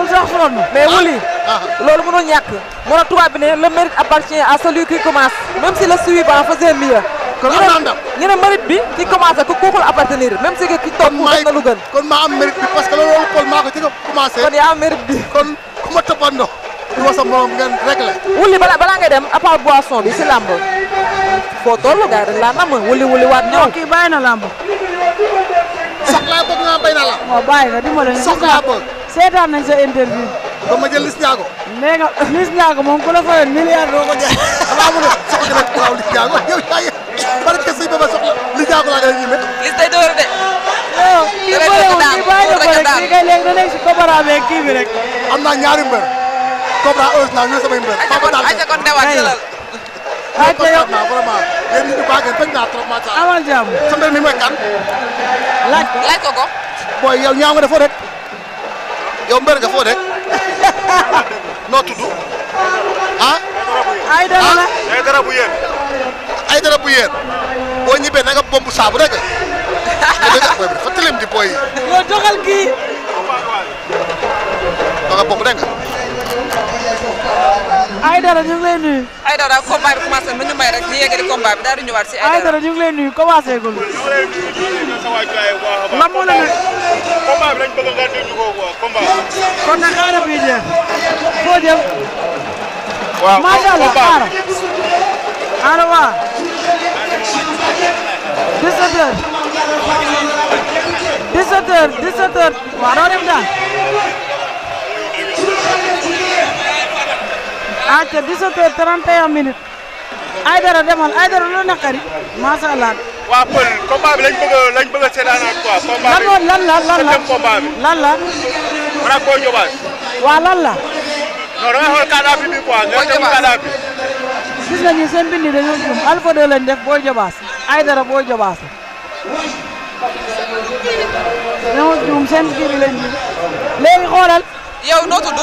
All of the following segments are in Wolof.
jarul sax sonn. mais wuli loolu mënul ñàkk moo tax tubaab bi ne le mérite appartient à celui qui commence même si le suivant faisait mieux. kon am naa ndam ñu ne mérite bi ki commencé ku kooku la appartenir même si ki toog mu def na lu gën. kon maa am mérite bi parce que loolu Paul maa ko ci commencé. kon yaa am mérite bi. kon ku ma toppandoo. di wa sa morom ngeen réglé. wuli balaa ngay dem à part boisson bi si làmb foo toll gars yi dañ laa nam wuli waat ñëw. kii bàyyi na làmb. soxlaa bëgg nga bay na la. waaw bàyyi nga dimbale nga. soxlaa bëgg. seetaan nañ sa interview. ba ma jël Liss Ndiago. nee nga Liss Ndiago moom ku la fayoon milliard doo ko jaay. xanaa mu ne soxla rek waaw Liss Ndiago yow yaa ngi bari kese yi ba ma soxla Liss Ndiago laa gën a ñime. Liss day door de. yow kii bëriwul kii bàyyi na ko rek kii kay léegi da nekk si Cobra beeg kii bi rek. am naa ñaari mbër. Cobra original ñooy samay mbër. ayca kon dewaat jëlal. ayca yow vraiment yéen nit ñu baax ngeen bañ naa trop macha allah. amal jàmm. sa mbër mi mooy kan. laaj ko ko. booy yow ñaaw nga defoo rek. yow mbër nga foo rek. noo tudd. ah. ay dara la. ay dara bu yéen. ay dara bu yéen. boo ñibbee na nga bomb saabu rek. booy bi dafa tilim di booy yi. yow joxal kii. da nga bomb rek nga. ay dara ñu ngi lay nuyu. ay dara combat bi commencé na ñu may rek ñu yeggali combat bi daal di ñëwaat si ay dara ñu ngi lay nuyu commencé gul. lan moo la nekk. combat bi lañ bëgg nga déglu ko quoi combat. kon nag xaaral bii jeex. foo jëm. waaw macha allah xaaral. allo waa. 17h. 17h waaw doo dem daal. acca 17h31 ay dara demal ay dara lu naqari macha allah. waa Pël combat bi lañ bëgg a seetaanaat quoi. combat bi lan la combat bi. lan la. man ak Boy Diobass. waa lan la. non da nga xool kàddaa bi quoi. nga dem kàddaa bi. gis nañu seen bind dañoo jum Alpha 2 lañ def Boy Diobass ay dara Boy Diobass dañoo jum seen kii bi lañ jum léegi xoolal. yow noo tudd.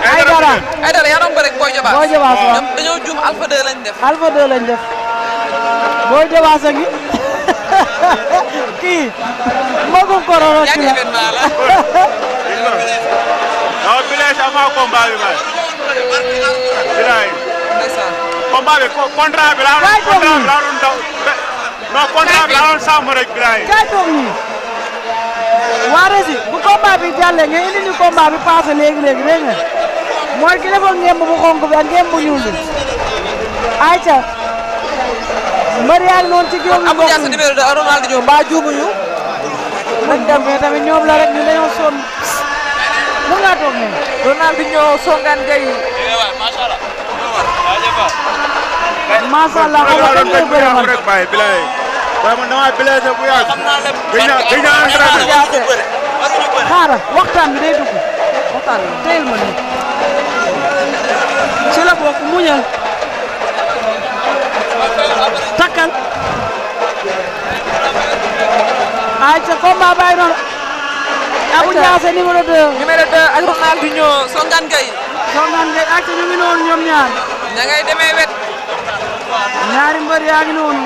ay dara yaa doon bëri Boy Diobass. Boy Diobass waaw dañoo juum Alpha 2 lañ def. Alpha 2 lañ def Boy Diobass a ngi kii mbokku kororo ci la. non Blaise avant combat bi may. bilaay. combat bi contrat bi laa doon daw. non contrat bi laa doon sàmm rek bilaay. kay toog nii. waa Rési bu combat bi jàllee nga indi ñu combat bi passé léegi dégg nga mooy ki defoon ngemb bu xonk bi ak ngemb bu ñuul bi ayca mbër yaa ngi noonu ci géew bi Abou Diassé numéro 2 Ronaldinho mbaa juumuñu nañ dem mais tamit ñoom la rek ñu dañoo sonn mën ngaa toog nii Ronaldinho Songane Gueye macha allah xam nga dañ koy bëre man rek bàyyi bilaay. waaye man damaa blessé bu yàgg. gëj naa entraîné. xaaral waxtaan bi day dugg waxtaan bi teel ma nii ci la bokk muñal takkal ayca combat bay noonu Abou Diassé numéro 2 ak Ronaldinho Songane Gueye ayca ñu ngi noonu ñoom ñaar ña ngay demee wet ñaari mbër yaa ngi noonu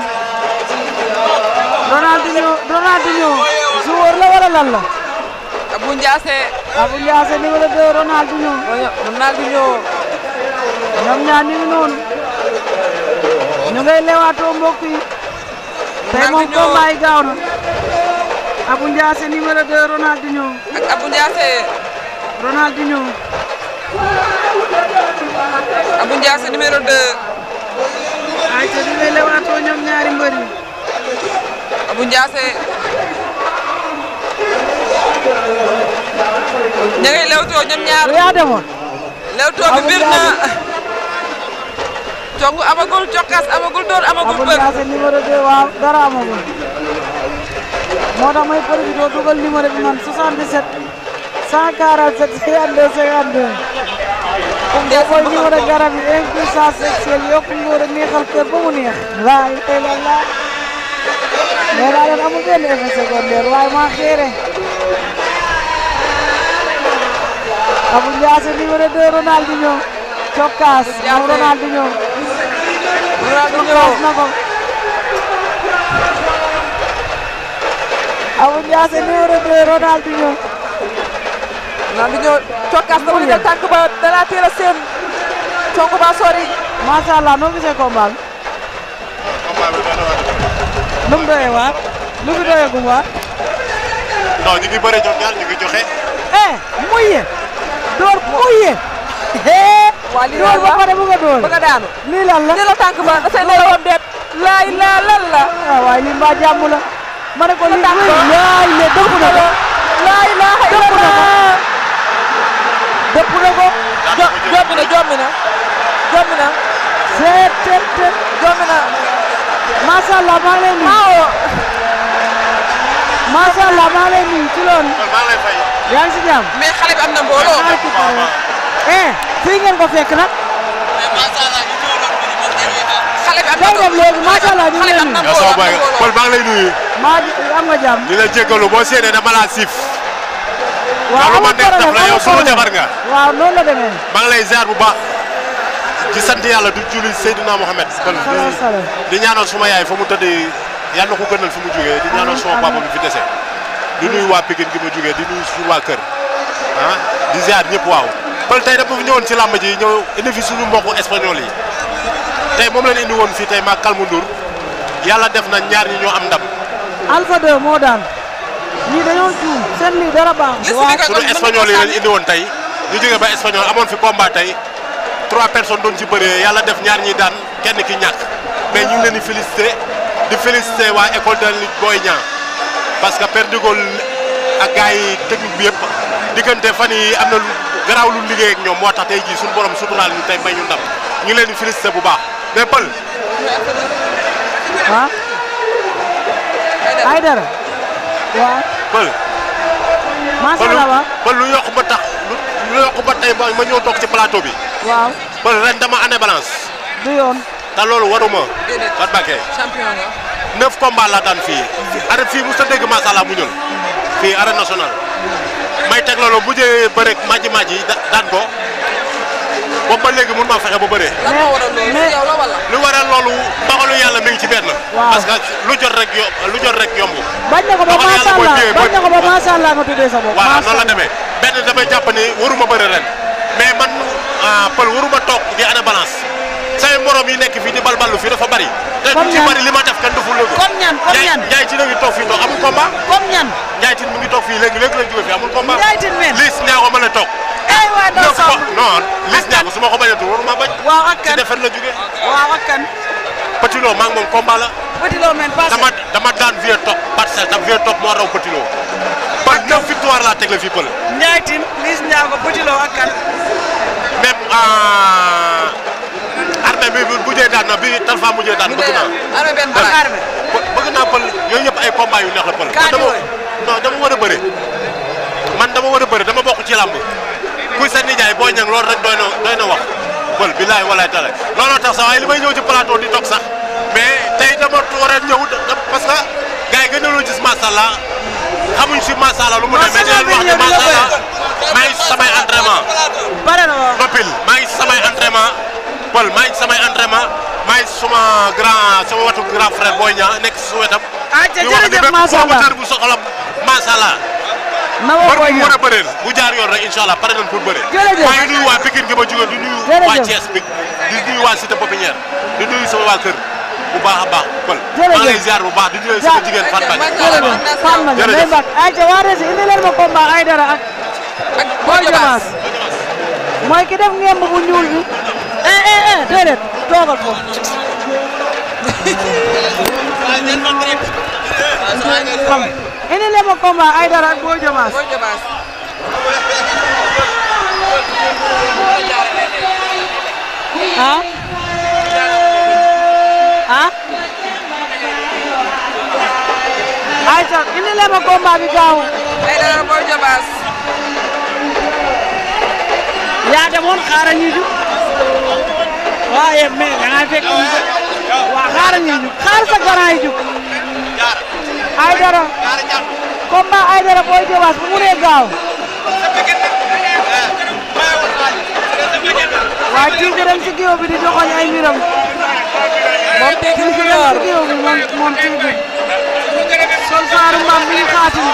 Ronaldinho joueur la wala lan la Abou Diassé numéro 2 Ronaldinho ñoom ñaar ñu ngi noonu ñu ngay lewaatoo mbokk yi tey moom combat yi gaaw na Abou Diassé numéro 2 Ronaldinho ak Abou Diassé numéro 2 ayca ñu ngay lewaatoo ñoom ñaari mbër yi Abou Diassé ña ngay lewtoo ñoom ñaar yaa demoon lewtoo bi bir na congu amagul cokkas amagul door amagul Abou bër Diassé numéro 2 waaw dara amagul moo tax may profité dugal numéro bi man 77 147 52 52 boo koy numéro garab yi impuissance sexuelle yokk ngóor a neexal kër ba mu neex laa tey la laa mais daa leen amul benn effet secondaire waaye maa xeere Abou Diassé numéro 2 Ronaldinho cokkaas moom Ronaldinho cokkaas na ko Abou Diassé numéro 2 Ronaldinho naan di ñëw cokkaas dama di jël tànk ba dana teel a seen congu ba sori. macha allah noo gisee combat bi. lu mu doyee waar lu mu doyee gum waar. non ñu ngi bëre ñoom ñaar ñu ngi joxe. muyye door muyye. waa lii door ba pare bëgg a door bëgg a daanu. lii lan la lii la tànk ba dafay nelawam déet. laay laa lan la. waaye lii mbaa jàmm la. ma ne ko lii laay le dëpp na ko. laay laa xëy na dëpp na ko. jommi na jommi na jommi na. jommi na. macha allah maa ngi lay nuyu. macha allah maa ngi lay nuyu ci loolu. maa ngi lay fay. yaa ngi si jàmm. mais xale bi am na mbooloo. fii ngeen ko fekk nag. xale bi am na day dem léegi macha allah ñu ngi lay nuyu. yow sama baay Paul maa ngi lay nuyu. am nga jàmm. di la jégalu boo séenee dama laa siif. waaw lu ma neex daf la yow sunu jabar nga. waaw noonu la demee. maa ngi lay ziar bu baax. di sant yàlla du julli Seydina Mohamed. kon di ñaanal suma yaay fa mu tëdd yàlla na ko gënal fi mu jógee di ñaanal suma papa bi fi dese. di nuyu waa Pikine gi ma jógee di nuyu suñu waa kër di ziar ñëpp waaw. Pël tey dafa fi ñëwoon ci làmb ji ñëw indi fi suñu mbokku espagnol yi tey moom lañ indi woon fii tey maa Kalmu Ndour yàlla def na ñaar ñi ñoo am ndam. Alpha 2 moo daan ñii dañoo juum seen lii dara baax. waaw suñu espagnol yi lañ indi woon tey ñu jógee ba espagnol amoon fi combat tey 3 personnes doon ci bëree yàlla def ñaar ñi daan kenn ki ñàkk mais ñu ngi leen di félicité waa école de lutte Boy Niang parce que Père de Gaulle ak gars yi technique bi yëpp diggante fan yi am na lu garaaw lu liggéey ak ñoom moo tax tey jii suñu borom suturaal ñu tey may ñu ndam ñu ngi leen di félicité bu baax mais Pël. Aïdara. waaw. Pël. macha allah waaw. Pël lu yokk ba tax lu yokk ba tey ma ñëw toog ci plateau bi. waaw. Pël ren dama année balance. du yoon. te loolu waruma. Fat Bakke. champion nga. 9 combats laa daan fii. arène fii mosut a dégg macha allah mu ñëw. fii arène nationale. may teg loolu bu jëlee bëreeg maaji daan ko. boobu ba léegi mun maa fexe ba bëree. lan moo waral loolu yow la wala. lu waral loolu doxalu yàlla mi ngi ci benn. waaw parce que lu jot rek yomb. bañ na ko ba macha allah bañ na ko ba macha allah nga tuddee sa bopp. voilà noonu la demee benn damay jàpp ni waruma bëri ren mais man Pël waruma toog di ana balance say morom yi nekk fii di balballu fii dafa bari. te du ci bari li ma def kenn deful léegi. comme ñan Ndiaye Tine a ngi toog fii toog amul combat. comme ñan. Ndiaye Tine mu ngi toog fii léegi la jóge fii amul combat. Ndiaye Tine men Liss Ndiago mën a toog. waay doo soxla non Liss Ndiago su ma ko bañatul waruma bañ. waaw ak kan ci defar la jóge. waaw ak kan. Petit Lo maa ngi moom combat la. Petit Lo men passé. dama daan vieux top parcelle tam vieux top moo raw Petit Lo. Pël 9 victoire laa tegle fii Pël. Ndiaye Tine Liss Ndiago Petit Lo ak kan. même armée bi bu mujjee daan na bi Talfa mujjee daan bëgg naa. armée benn bëgg naa Pël yooyu yëpp ay combat yu neex la Pël. dama war a bëre. man dama war a bëre dama bokk ci làmb. kuy sa nijaay Boy Niang loolu rek doy na wax. Pël billaay walaay taala looloo tax sax waaye li may ñëw ci plateau di toog sax mais tey dama war a ñëw parce que gars yi gën a loo gis macha allah xamuñ si macha allah lu mu demee mais wax ne macha allah maa ngi samay entraînement. bare na waaw noppil maa ngi samay entraînement Pël maa ngi samay entraînement maa ngi sama watu grand frère Boy Niang nekk si su wetam. jërëjëf macha allah promoteur bu soxla macha allah. na ma Boy mu Niang war a bëreel bu jaar yoon rek incha allah pare nañ pour bëre. jërëjëf maa ngi nuyu waa Pikine gi ma jógee di nuyu waa Thiès bi di nuyu waa Cité Pépinière di nuyu sama waa kër bu baax a baax Pël. maa ngi lay ziar bu baax di nuyu sama jigéen Fane Ba. jërëjëf ayca waa Rési indi leen ma combat Aïdara ak Boy Diobass mooy ki def ngemb bu ñuul bi déedéet toogal ko xam indi leen ma combat Aïdara ak Boy Diobass ayca indi leen ma combat bi gaaw Aïdara Boy Diobass yaa demoon xaaral ñuy jug waaye mais da ngay fekk waa xaaral ñuy jug xaar sa garant yi jug Aïdara combat Aïdara Boy Diobass bu mu nee gaaw waa kii dem si géew bi di joxoñ ay mbiram moom dégg kii dem si géew bi moom kii bi sol saaru mbaam mi ñu xaatim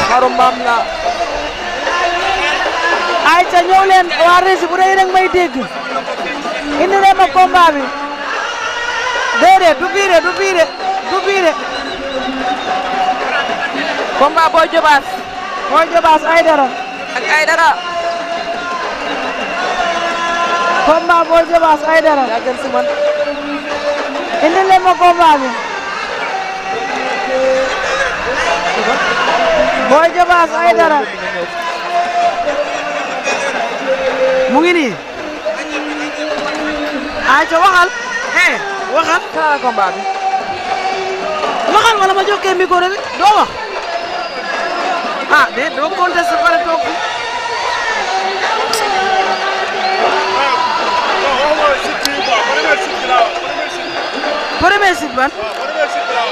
xaru mbaam la. ayca ñëw leen waa Rési bu dee rek may dégg indi leen ma combat bi déedéet du biire du biire du biire. combat Boy Diobass. Boy Diobass Aïdara. ak Aïdara. combat Boy Diobass Aïdara. yaa gën si man. indi leen ma combat bi. Boy Diobass Aïdara. mu ngi nii. ayca waxal. waxal. xanaa combat bi. waxal wala ma jokkee micro bi doo wax. ah déet doo contesté pare toog fi. premier site ban.